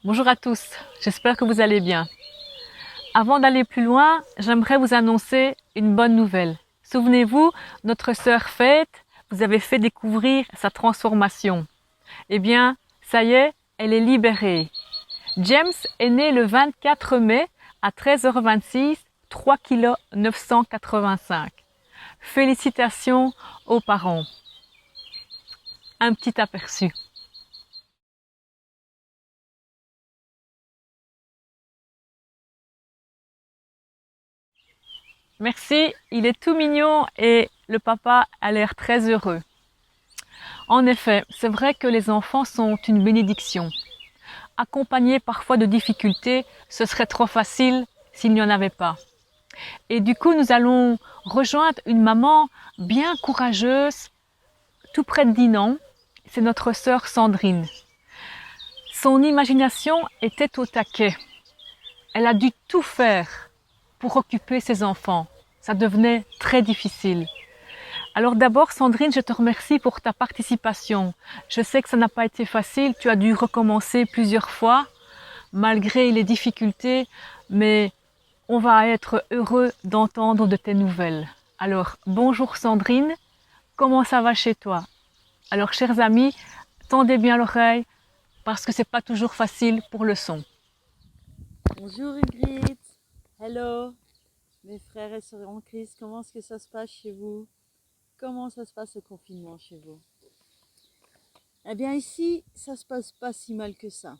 Bonjour à tous, j'espère que vous allez bien. Avant d'aller plus loin, j'aimerais vous annoncer une bonne nouvelle. Souvenez-vous, notre sœur Faith vous avait fait découvrir sa transformation. Eh bien, ça y est, elle est libérée. James est né le 24 mai à 13h26, 3 kg 985. Félicitations aux parents. Un petit aperçu. Merci, il est tout mignon et le papa a l'air très heureux. En effet, c'est vrai que les enfants sont une bénédiction. Accompagnés parfois de difficultés, ce serait trop facile s'il n'y en avait pas. Et du coup, nous allons rejoindre une maman bien courageuse, tout près de Dinan. C'est notre sœur Sandrine. Son imagination était au taquet. Elle a dû tout faire pour occuper ses enfants. Ça devenait très difficile. Alors d'abord, Sandrine, je te remercie pour ta participation. Je sais que ça n'a pas été facile, tu as dû recommencer plusieurs fois, malgré les difficultés, mais on va être heureux d'entendre de tes nouvelles. Alors, bonjour Sandrine, comment ça va chez toi? Alors, chers amis, tendez bien l'oreille, parce que c'est pas toujours facile pour le son. Bonjour Ingrid, hello mes frères et sœurs en Christ, comment est-ce que ça se passe chez vous? Comment ça se passe le confinement chez vous? Eh bien ici, ça se passe pas si mal que ça.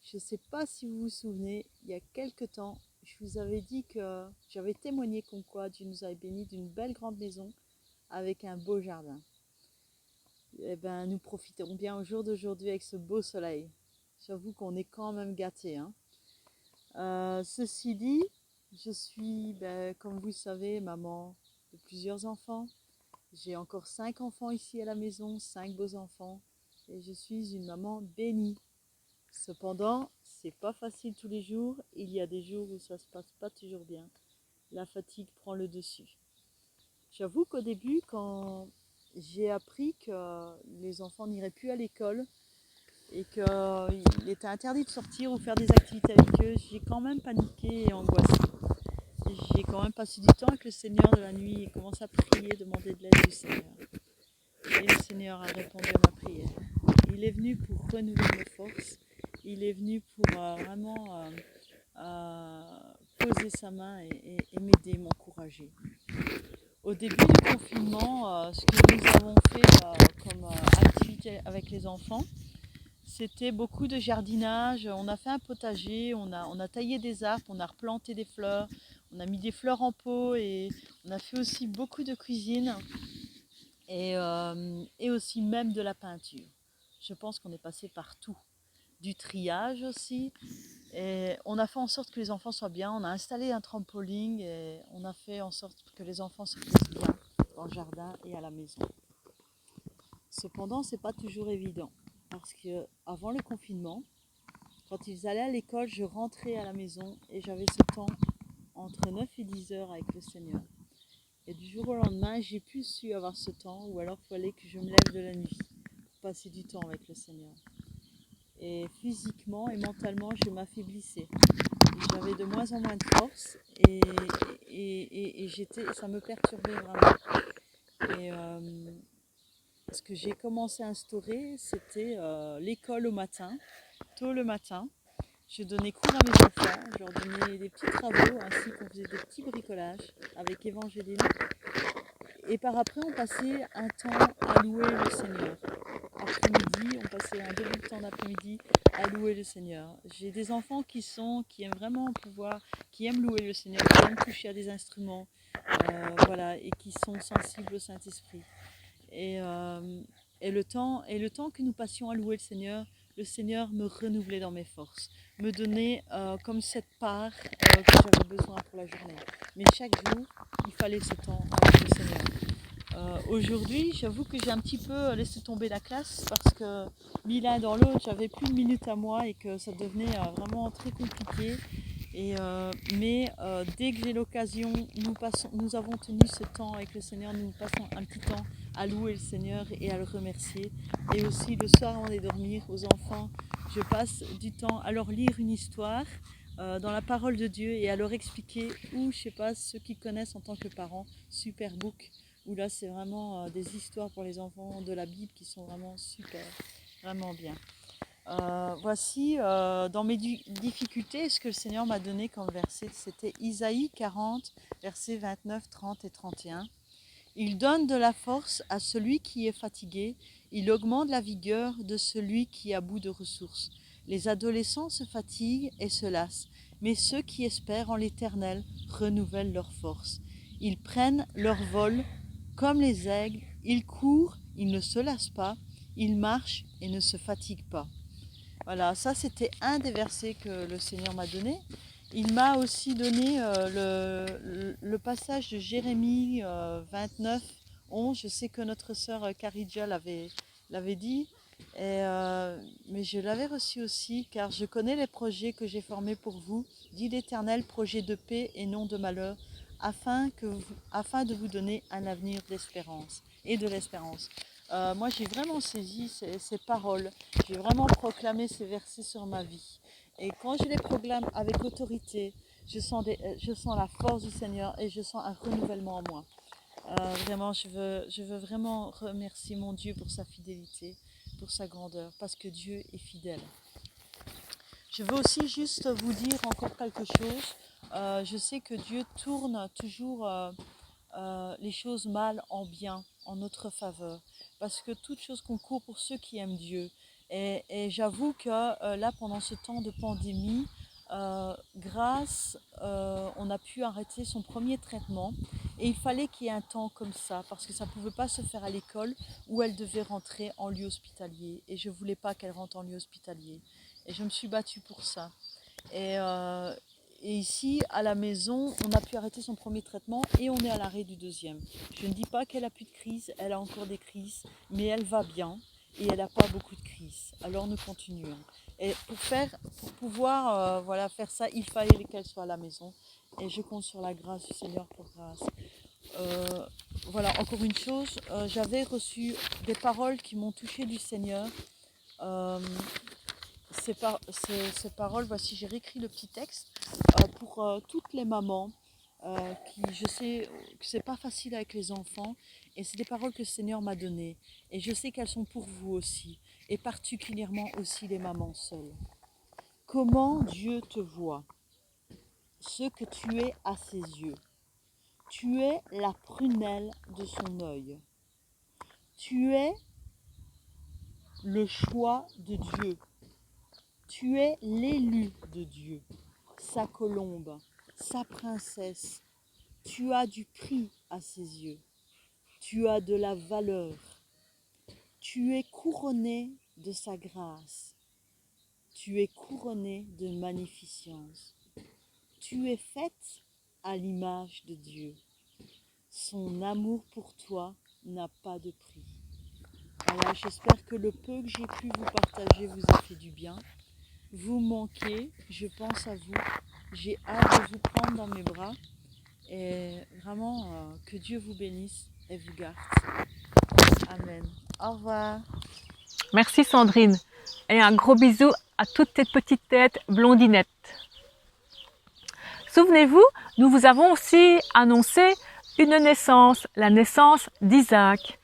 Je ne sais pas si vous vous souvenez, il y a quelque temps, je vous avais dit que j'avais témoigné comme quoi Dieu nous avait bénis d'une belle grande maison avec un beau jardin. Eh bien nous profiterons bien au jour d'aujourd'hui avec ce beau soleil. J'avoue qu'on est quand même gâtés, hein. Ceci dit, je suis, comme vous le savez, maman de plusieurs enfants. J'ai encore 5 enfants ici à la maison, 5 beaux enfants. Et je suis une maman bénie. Cependant, c'est pas facile tous les jours. Il y a des jours où ça se passe pas toujours bien. La fatigue prend le dessus. J'avoue qu'au début, quand j'ai appris que les enfants n'iraient plus à l'école et qu'il était interdit de sortir ou faire des activités avec eux, j'ai quand même paniqué et angoissé. J'ai quand même passé du temps avec le Seigneur de la nuit et commencé à prier, demander de l'aide du Seigneur. Et le Seigneur a répondu à ma prière. Il est venu pour renouveler mes forces. Il est venu pour vraiment poser sa main et m'aider, m'encourager. Au début du confinement, ce que nous avons fait comme activité avec les enfants, c'était beaucoup de jardinage. On a fait un potager, on a taillé des arbres, on a replanté des fleurs, on a mis des fleurs en pot et on a fait aussi beaucoup de cuisine et aussi même de la peinture. Je pense qu'on est passé par tout. Du triage aussi. Et on a fait en sorte que les enfants soient bien. On a installé un trampoline et on a fait en sorte que les enfants se plaisent bien dans le jardin et à la maison. Cependant, c'est pas toujours évident parce que avant le confinement, quand ils allaient à l'école, je rentrais à la maison et j'avais ce temps entre 9 et 10 heures avec le Seigneur. Et du jour au lendemain, j'ai plus su avoir ce temps ou alors il fallait que je me lève de la nuit pour passer du temps avec le Seigneur. Et physiquement et mentalement, je m'affaiblissais. J'avais de moins en moins de force et ça me perturbait vraiment. Et ce que j'ai commencé à instaurer, c'était l'école au matin, tôt le matin. Je donnais cours à mes enfants, je leur donnais des petits travaux ainsi qu'on faisait des petits bricolages avec Évangéline. Et par après, on passait un temps à louer le Seigneur. Après-midi, on passait un début de temps d'après-midi à louer le Seigneur. J'ai des enfants qui aiment vraiment pouvoir, qui aiment louer le Seigneur, qui aiment toucher à des instruments, voilà, et qui sont sensibles au Saint-Esprit. Et, euh, et le temps que nous passions à louer le Seigneur me renouvelait dans mes forces, me donnait comme cette part que j'avais besoin pour la journée. Mais chaque jour, il fallait ce temps avec le Seigneur. Aujourd'hui, j'avoue que j'ai un petit peu laissé tomber la classe parce que mis l'un dans l'autre, j'avais plus de minutes à moi et que ça devenait vraiment très compliqué. Mais dès que j'ai l'occasion, nous avons tenu ce temps avec le Seigneur, nous passons un petit temps à louer le Seigneur et à le remercier. Et aussi le soir avant de dormir, aux enfants, je passe du temps à leur lire une histoire dans la parole de Dieu et à leur expliquer, ou je sais pas, ceux qui connaissent en tant que parents, Superbook, où là c'est vraiment des histoires pour les enfants de la Bible qui sont vraiment super, vraiment bien. Voici dans mes difficultés, ce que le Seigneur m'a donné comme verset, c'était Isaïe 40, versets 29, 30 et 31. Il donne de la force à celui qui est fatigué, il augmente la vigueur de celui qui est à bout de ressources. Les adolescents se fatiguent et se lassent, mais ceux qui espèrent en l'Éternel renouvellent leur force. Ils prennent leur vol comme les aigles, ils courent, ils ne se lassent pas, ils marchent et ne se fatiguent pas. Voilà, ça c'était un des versets que le Seigneur m'a donné. Il m'a aussi donné le passage de Jérémie 29, 11. Je sais que notre sœur Karidja l'avait dit, mais je l'avais reçu aussi, car je connais les projets que j'ai formés pour vous, dit l'Éternel, projets de paix et non de malheur, afin de vous donner un avenir d'espérance et de l'espérance. Moi j'ai vraiment saisi ces paroles, j'ai vraiment proclamé ces versets sur ma vie. Et quand je les proclame avec autorité, je sens la force du Seigneur et je sens un renouvellement en moi. Vraiment, je veux vraiment remercier mon Dieu pour sa fidélité, pour sa grandeur, parce que Dieu est fidèle. Je veux aussi juste vous dire encore quelque chose. Je sais que Dieu tourne toujours les choses mal en bien, en notre faveur, parce que toute chose concourt pour ceux qui aiment Dieu. Et j'avoue que là, pendant ce temps de pandémie, on a pu arrêter son premier traitement et il fallait qu'il y ait un temps comme ça parce que ça ne pouvait pas se faire à l'école où elle devait rentrer en lieu hospitalier et je ne voulais pas qu'elle rentre en lieu hospitalier et je me suis battue pour ça. Et ici, à la maison, on a pu arrêter son premier traitement et on est à l'arrêt du deuxième. Je ne dis pas qu'elle a plus de crise, elle a encore des crises, mais elle va bien et elle n'a pas beaucoup de crises. Alors nous continuons. Et pour pouvoir faire ça, il fallait qu'elle soit à la maison. Et je compte sur la grâce du Seigneur pour grâce. Voilà, encore une chose, j'avais reçu des paroles qui m'ont touchée du Seigneur. Ces paroles, voici, j'ai réécrit le petit texte pour toutes les mamans qui, je sais que c'est pas facile avec les enfants et c'est des paroles que le Seigneur m'a données et je sais qu'elles sont pour vous aussi et particulièrement aussi les mamans seules. Comment Dieu te voit, ce que tu es à ses yeux. Tu es la prunelle de son œil. Tu es le choix de Dieu. Tu es l'élu de Dieu, sa colombe, sa princesse. Tu as du prix à ses yeux. Tu as de la valeur. Tu es couronné de sa grâce. Tu es couronné de magnificence. Tu es faite à l'image de Dieu. Son amour pour toi n'a pas de prix. Voilà, j'espère que le peu que j'ai pu vous partager vous a fait du bien. Vous manquez, je pense à vous. J'ai hâte de vous prendre dans mes bras. Et vraiment, que Dieu vous bénisse et vous garde. Amen. Au revoir. Merci Sandrine. Et un gros bisou à toutes tes petites têtes blondinettes. Souvenez-vous, nous vous avons aussi annoncé une naissance, la naissance d'Isaac.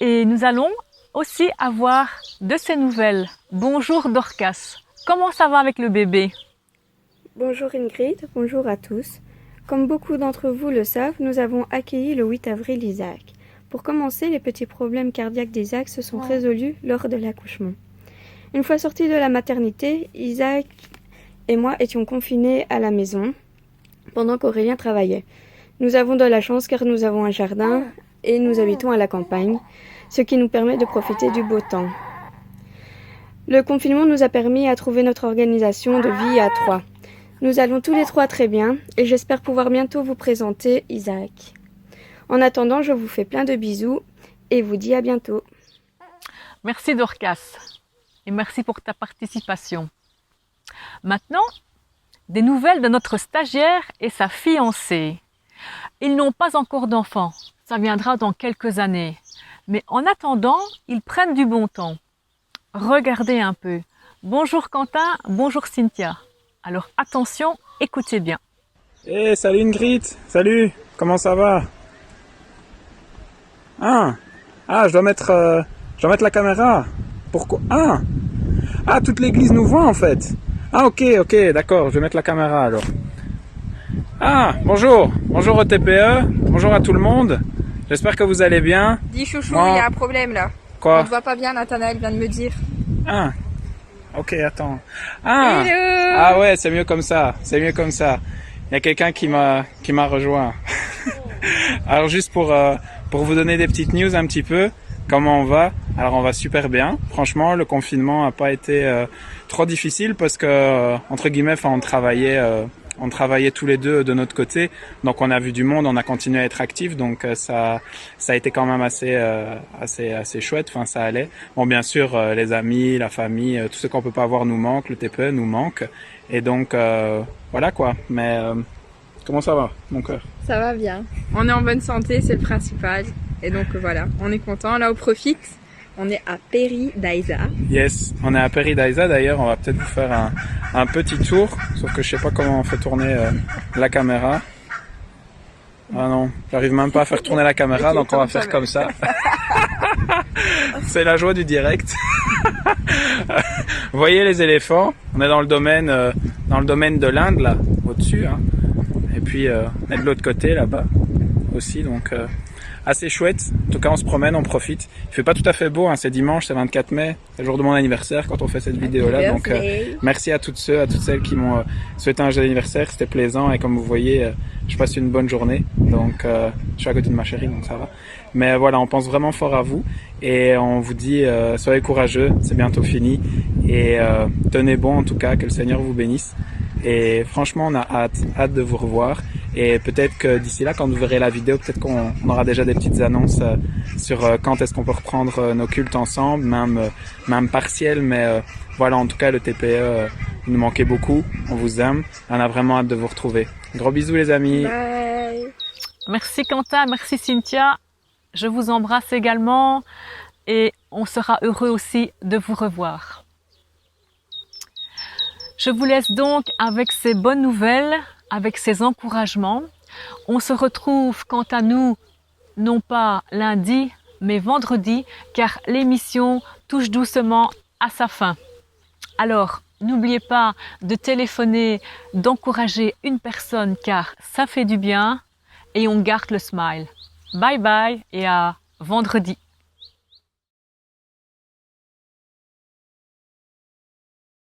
Et nous allons aussi avoir de ces nouvelles. Bonjour Dorcas. Comment ça va avec le bébé? Bonjour Ingrid, bonjour à tous. Comme beaucoup d'entre vous le savent, nous avons accueilli le 8 avril Isaac. Pour commencer, les petits problèmes cardiaques d'Isaac se sont résolus lors de l'accouchement. Une fois sortis de la maternité, Isaac et moi étions confinés à la maison pendant qu'Aurélien travaillait. Nous avons de la chance car nous avons un jardin et nous habitons à la campagne, ce qui nous permet de profiter du beau temps. Le confinement nous a permis à trouver notre organisation de vie à trois. Nous allons tous les trois très bien et j'espère pouvoir bientôt vous présenter Isaac. En attendant, je vous fais plein de bisous et vous dis à bientôt. Merci Dorcas et merci pour ta participation. Maintenant, des nouvelles de notre stagiaire et sa fiancée. Ils n'ont pas encore d'enfants, ça viendra dans quelques années. Mais en attendant, ils prennent du bon temps. Regardez un peu, Bonjour Quentin, bonjour Cynthia. Alors attention, écoutez bien. Eh, salut Ingrid, salut, comment ça va? Je dois mettre la caméra. Pourquoi? Toute l'église nous voit en fait. Ok, d'accord, je vais mettre la caméra alors. Bonjour au TPE, bonjour à tout le monde. J'espère que vous allez bien. Dis chouchou, Moi- il y a un problème là. Quoi? On te voit pas bien, Nathanaël vient de me dire. Ok, attends. Hello. Ouais, c'est mieux comme ça. Il y a quelqu'un qui m'a rejoint. Alors juste pour vous donner des petites news un petit peu, comment on va? Alors on va super bien. Franchement, le confinement a pas été trop difficile parce que entre guillemets, on travaillait tous les deux de notre côté, donc on a vu du monde, on a continué à être actifs, donc ça a été quand même assez chouette. Enfin, ça allait. Bon, bien sûr, les amis, la famille, tout ce qu'on peut pas voir nous manque, le TPE nous manque, et donc voilà quoi. Mais comment ça va, mon cœur? Ça va bien. On est en bonne santé, c'est le principal. Et donc voilà, on est content. Là, on profite. On est à Paris-Daïsa. Yes, on est à Paris-Daïsa d'ailleurs, on va peut-être vous faire un petit tour, sauf que je sais pas comment on fait tourner la caméra. Ah non, j'arrive même pas à faire tourner la caméra, donc on va faire comme ça. C'est la joie du direct. Vous voyez les éléphants, on est dans le domaine de l'Inde là, au-dessus, hein. Et puis on est de l'autre côté là-bas aussi, donc assez chouette. En tout cas, on se promène, on profite. Il fait pas tout à fait beau, hein. C'est dimanche, c'est 24 mai, c'est le jour de mon anniversaire quand on fait cette vidéo-là. Donc, merci à toutes celles qui m'ont souhaité un joyeux anniversaire. C'était plaisant et comme vous voyez, je passe une bonne journée. Donc, je suis à côté de ma chérie, donc ça va. Mais voilà, on pense vraiment fort à vous et on vous dit soyez courageux, c'est bientôt fini et tenez bon en tout cas, que le Seigneur vous bénisse. Et franchement, on a hâte de vous revoir. Et peut-être que d'ici là, quand vous verrez la vidéo, peut-être qu'on aura déjà des petites annonces sur quand est-ce qu'on peut reprendre nos cultes ensemble, même partiels. Mais voilà, en tout cas, le TPE nous manquait beaucoup. On vous aime. On a vraiment hâte de vous retrouver. Gros bisous les amis. Bye. Merci Quentin, merci Cynthia. Je vous embrasse également et on sera heureux aussi de vous revoir. Je vous laisse donc avec ces bonnes nouvelles, avec ces encouragements. On se retrouve quant à nous, non pas lundi, mais vendredi, car l'émission touche doucement à sa fin. Alors, n'oubliez pas de téléphoner, d'encourager une personne, car ça fait du bien et on garde le smile. Bye bye et à vendredi.